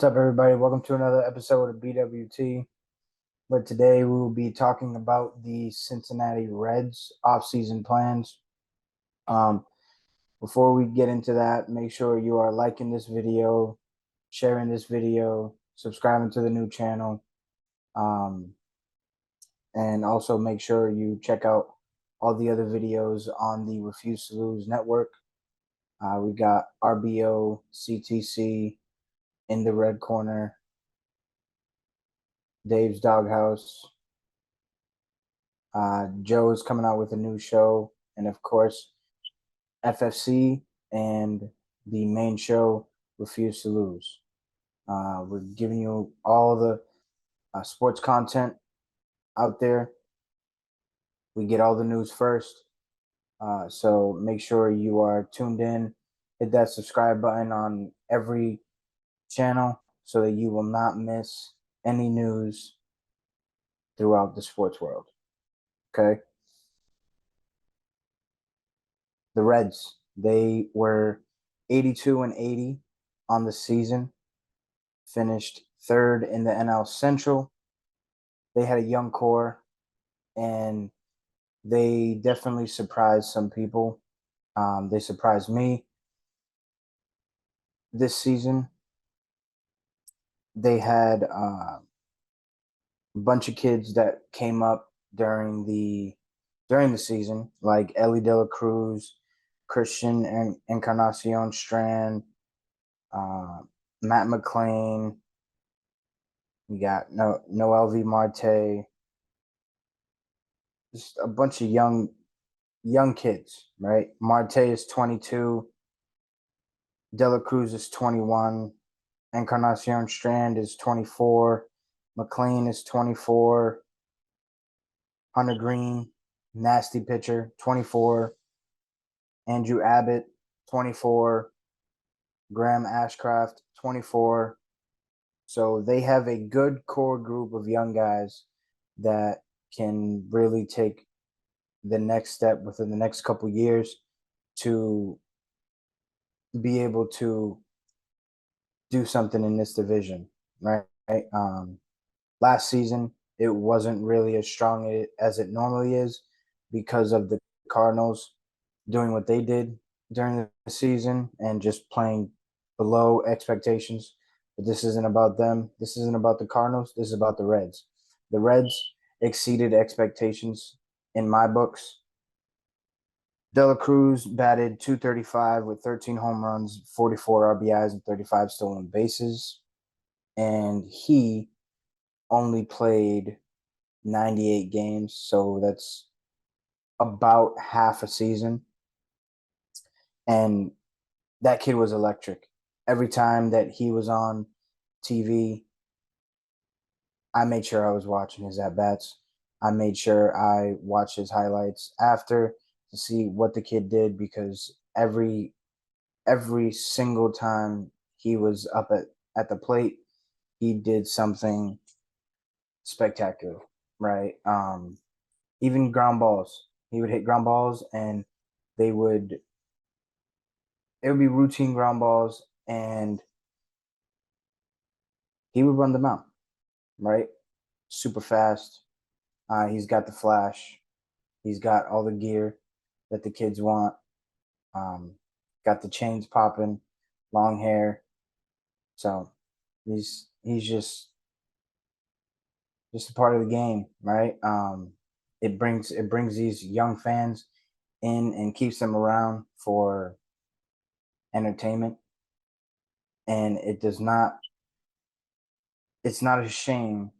What's up, everybody? Welcome to another episode of BWT. But today we will be talking about the Cincinnati Reds offseason plans. Um, Before we get into that, make sure you are liking this video, sharing this video, subscribing to the new channel, um, and also make sure you check out all the other videos on the Refuse to Lose network. We got RBO, CTC, In the Red Corner, Dave's Doghouse. Joe is coming out with a new show, and of course, FFC and the main show, Refuse to Lose. We're giving you all the sports content out there. We get all the news first. So make sure you are tuned in. Hit that subscribe button on every channel so that you will not miss any news throughout the sports world. Okay? The Reds, they were 82 and 80 on the season, finished third in the NL Central. They had a young core, and they definitely surprised some people. They surprised me this season. They had a bunch of kids that came up during the season, like Ellie De La Cruz, Christian and Encarnacion Strand, uh, Matt McLean. We got Noel V. Marte, just a bunch of young kids, right? Marte is 22, De La Cruz is 21, Encarnacion Strand is 24, McLean is 24, Hunter Green, nasty pitcher, 24, Andrew Abbott, 24, Graham Ashcraft, 24. So they have a good core group of young guys that can really take the next step within the next couple years to be able to do something in this division, right? Last season, it wasn't really as strong as it normally is because of the Cardinals doing what they did during the season and just playing below expectations. But this isn't about them. This isn't about the Cardinals. This is about the Reds. The Reds exceeded expectations in my books. De La Cruz batted .235 with 13 home runs, 44 RBIs, and 35 stolen bases. And he only played 98 games, so that's about half a season. And that kid was electric. Every time that he was on TV, I made sure I was watching his at bats. I made sure I watched his highlights after to see what the kid did because every single time he was up at the plate, he did something spectacular, right? Even ground balls. He would hit ground balls and they would it would be routine ground balls and he would run them out, right? Super fast. He's got the flash. He's got all the gear that the kids want. Um, got the chains popping, long hair. So he's just a part of the game, right? It brings these young fans in and keeps them around for entertainment, and it's not a shame.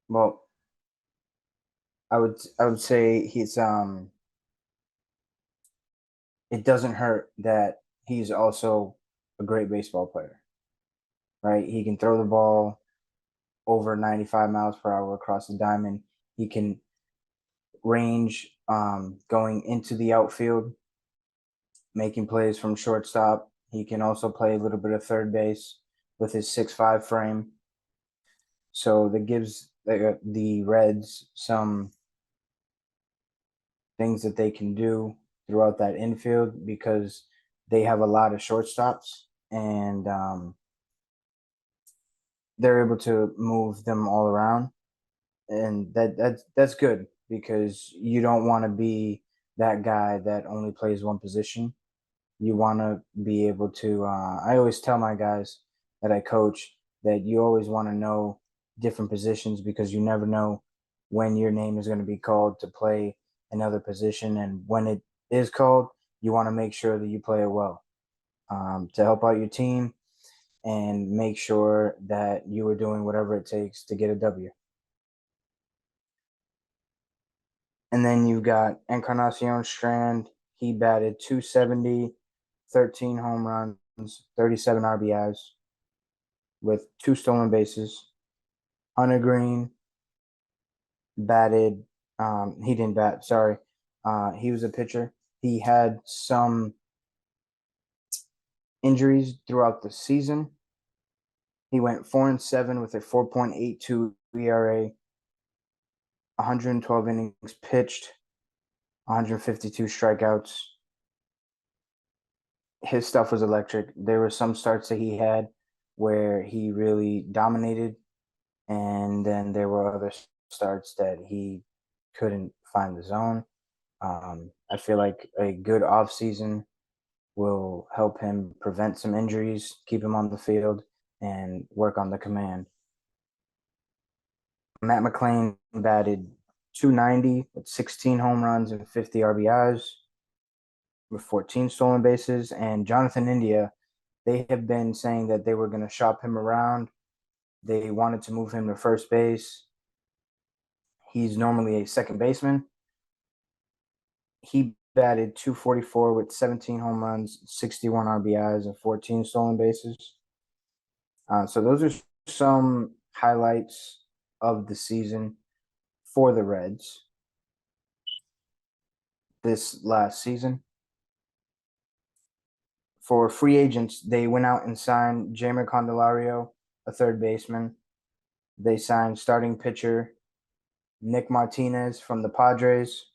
Well, I would say it doesn't hurt that he's also a great baseball player, right? He can throw the ball over 95 miles per hour across the diamond. He can range going into the outfield, making plays from shortstop. He can also play a little bit of third base with his 6'5" frame. So that gives the Reds some things that they can do throughout that infield because they have a lot of shortstops and they're able to move them all around, and that's good because you don't want to be that guy that only plays one position. You want to be able to. I always tell my guys that I coach that you always want to know different positions because you never know when your name is going to be called to play another position, and when it is called, you want to make sure that you play it well to help out your team and make sure that you are doing whatever it takes to get a W. And then you've got Encarnacion Strand. He batted 270, 13 home runs, 37 RBIs with 2 stolen bases. Hunter Green batted, he didn't bat, sorry. He was a pitcher. He had some injuries throughout the season. He went 4-7 with a 4.82 ERA, 112 innings pitched, 152 strikeouts. His stuff was electric. There were some starts that he had where he really dominated, and then there were other starts that he couldn't find the zone. I feel like a good off season will help him prevent some injuries, keep him on the field, and work on the command. Matt McClain batted 290 with 16 home runs and 50 RBIs with 14 stolen bases. And Jonathan India, they have been saying that they were going to shop him around. They wanted to move him to first base. He's normally a second baseman. He batted 244 with 17 home runs, 61 RBIs, and 14 stolen bases. So those are some highlights of the season for the Reds this last season. For free agents, they went out and signed Jamer Candelario, a third baseman. They signed starting pitcher Nick Martinez from the Padres.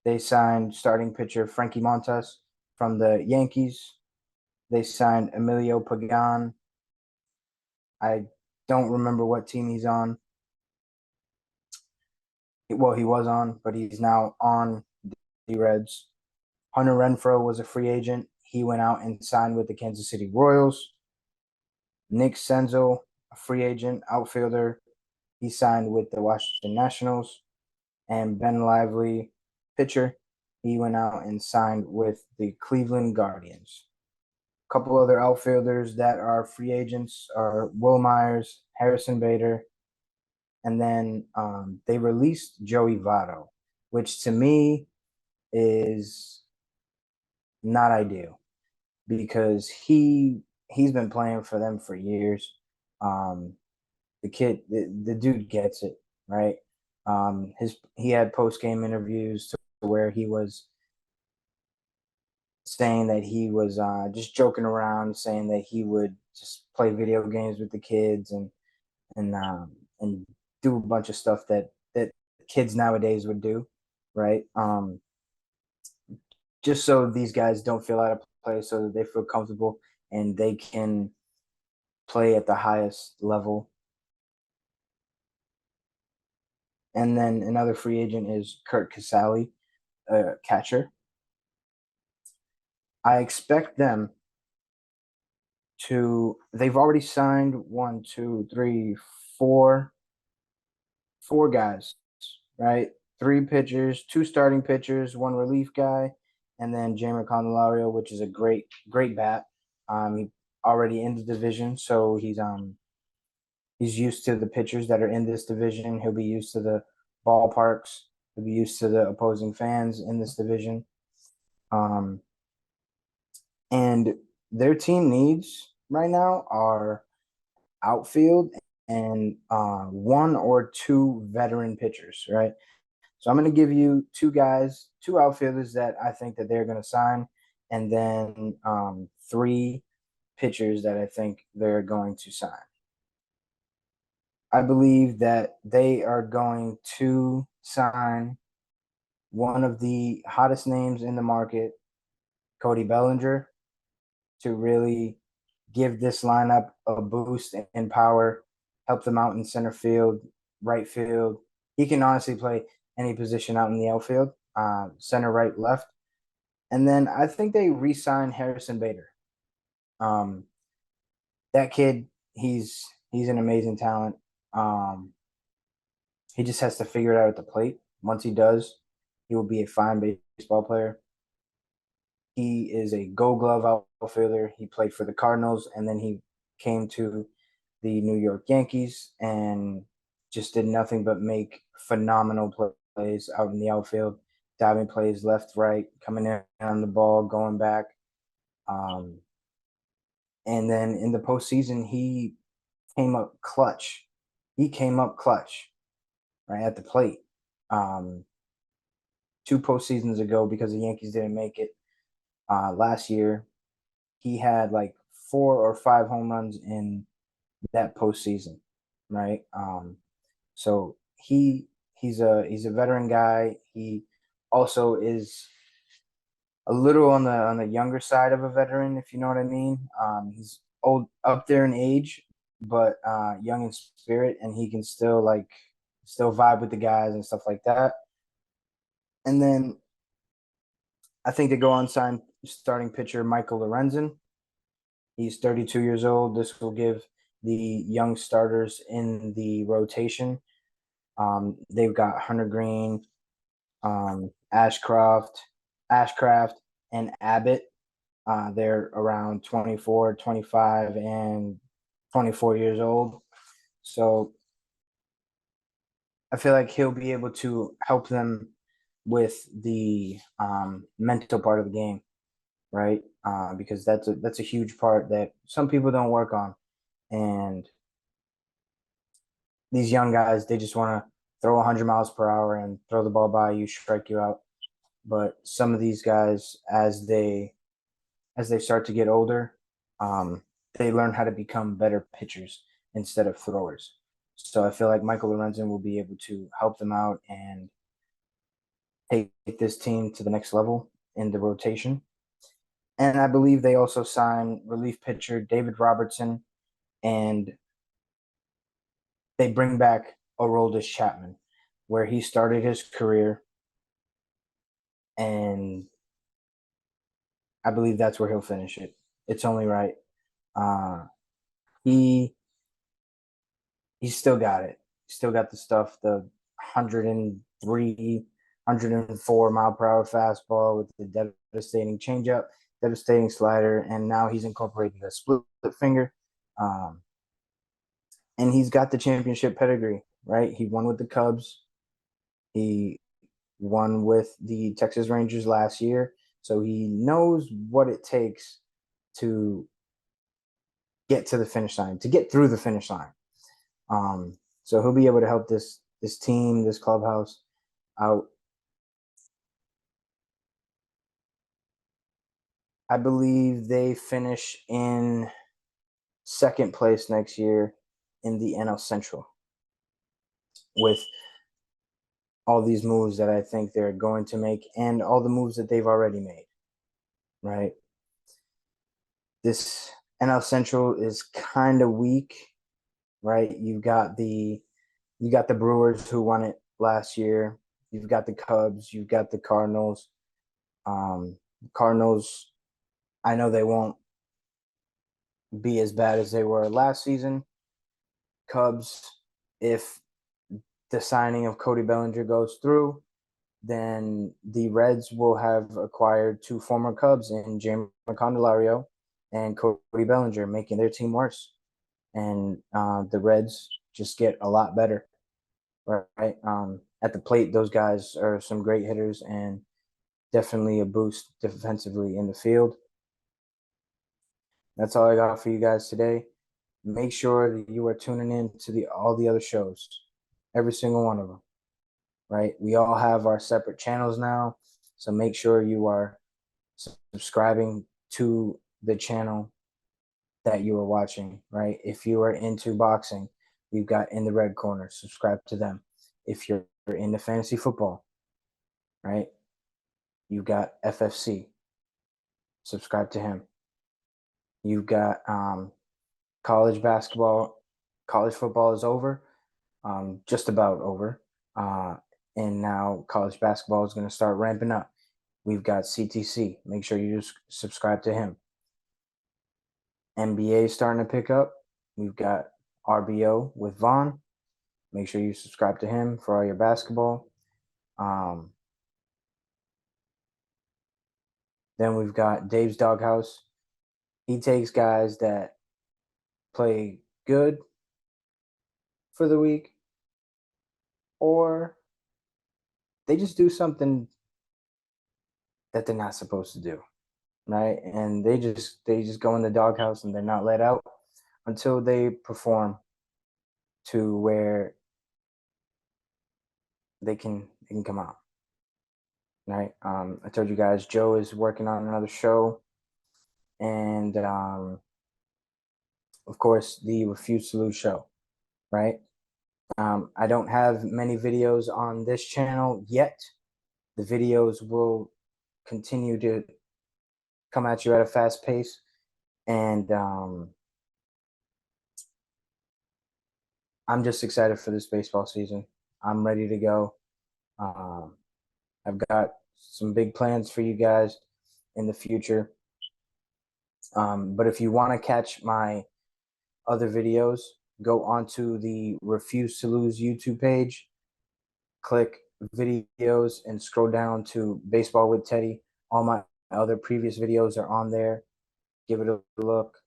They signed starting pitcher Frankie Montas from the Yankees. They signed Emilio Pagan. I don't remember what team he's on. Well, he was on, but he's now on the Reds. Hunter Renfroe was a free agent. He went out and signed with the Kansas City Royals. Nick Senzel, a free agent outfielder. He signed with the Washington Nationals. And Ben Lively, pitcher, he went out and signed with the Cleveland Guardians. A couple other outfielders that are free agents are Will Myers, Harrison Bader, and then they released Joey Votto, which to me is not ideal because he's been playing for them for years. Um, the dude gets it, right? He had post game interviews to where he was saying that he was just joking around, saying that he would just play video games with the kids and do a bunch of stuff that kids nowadays would do, right? Just so these guys don't feel out of place, so that they feel comfortable and they can play at the highest level. And then another free agent is Kurt Casale, catcher. I expect them to. They've already signed one, two, three, four guys, right? Three pitchers, two starting pitchers, one relief guy, and then Jamer Candelario, which is a great bat. He already in the division, so he's used to the pitchers that are in this division. He'll be used to the ballparks. He'll be used to the opposing fans in this division. And their team needs right now are outfield and one or two veteran pitchers, right? So I'm going to give you two guys, two outfielders that I think that they're going to sign, and then three pitchers that I think they're going to sign. I believe that they are going to sign one of the hottest names in the market, Cody Bellinger, to really give this lineup a boost in power, help them out in center field, right field. He can honestly play any position out in the outfield, center, right, left. And then I think they re-signed Harrison Bader. Um, that kid, he's an amazing talent. Um, he just has to figure it out at the plate. Once he does, he will be a fine baseball player. He is a Gold Glove outfielder. He played for the Cardinals, and then he came to the New York Yankees and just did nothing but make phenomenal plays out in the outfield, diving plays left, right, coming in on the ball, going back. Um, and then in the postseason, he came up clutch. He came up clutch, right at the plate. Um, two postseasons ago, because the Yankees didn't make it last year, he had like 4 or 5 home runs in that postseason, right? So he's a veteran guy. He also is a little on the younger side of a veteran, if you know what I mean. He's old up there in age, but young in spirit, and he can still vibe with the guys and stuff like that. And then I think they go on sign starting pitcher Michael Lorenzen. He's 32 years old. This will give the young starters in the rotation. They've got Hunter Green, Ashcraft, and Abbott. They're around 24, 25, and 24 years old. So I feel like he'll be able to help them with the mental part of the game, right? Because that's a huge part that some people don't work on. And these young guys, they just want to throw 100 miles per hour and throw the ball by you, strike you out. But some of these guys, as they start to get older, um, they learn how to become better pitchers instead of throwers. So I feel like Michael Lorenzen will be able to help them out and take this team to the next level in the rotation. And I believe they also signed relief pitcher David Robertson, and they bring back Aroldis Chapman, where he started his career, and I believe that's where he'll finish it. It's only right. Uh, he he's still got it. Still got the stuff. The 103, 104 mile per hour fastball with the devastating changeup, devastating slider, and now he's incorporating the split finger. Um, and he's got the championship pedigree, right? He won with the Cubs. He won with the Texas Rangers last year. So he knows what it takes to get to the finish line, to get through the finish line. So he'll be able to help this team, this clubhouse out. I believe they finish in second place next year in the NL Central with all these moves that I think they're going to make and all the moves that they've already made, right? This NL Central is kind of weak, right? You got the Brewers who won it last year. You've got the Cubs. You've got the Cardinals. Cardinals, I know they won't be as bad as they were last season. Cubs, if the signing of Cody Bellinger goes through, then the Reds will have acquired 2 former Cubs in Jamer Candelario and Cody Bellinger, making their team worse. And the Reds just get a lot better, right? At the plate, those guys are some great hitters and definitely a boost defensively in the field. That's all I got for you guys today. Make sure that you are tuning in to all the other shows, every single one of them, right? We all have our separate channels now, so make sure you are subscribing to the channel that you are watching, right? If you are into boxing, we've got In the Red Corner, subscribe to them. If you're into fantasy football, right? You've got FFC, subscribe to him. You've got college basketball, college football is over, just about over. Uh, and now college basketball is going to start ramping up. We've got CTC. Make sure you just subscribe to him. NBA is starting to pick up. We've got RBO with Vaughn. Make sure you subscribe to him for all your basketball. Then we've got Dave's Doghouse. He takes guys that play good for the week, or they just do something that they're not supposed to do, right? And they just go in the doghouse and they're not let out until they perform to where they can come out, right? I told you guys Joe is working on another show, and of course the Refuse to Lose show, right? I don't have many videos on this channel yet. The videos will continue to come at you at a fast pace, and I'm just excited for this baseball season. I'm ready to go. Um, I've got some big plans for you guys in the future. But if you want to catch my other videos, go onto the Refuse to Lose YouTube page, click videos, and scroll down to Baseball with Teddy. All my other previous videos are on there. Give it a look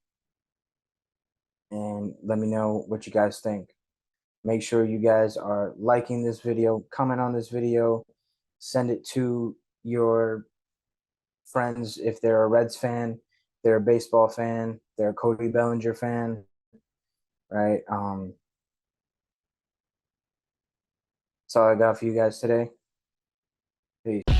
and let me know what you guys think. Make sure you guys are liking this video, comment on this video, send it to your friends if they're a Reds fan, they're a baseball fan, they're a Cody Bellinger fan, right? That's all I got for you guys today. Peace.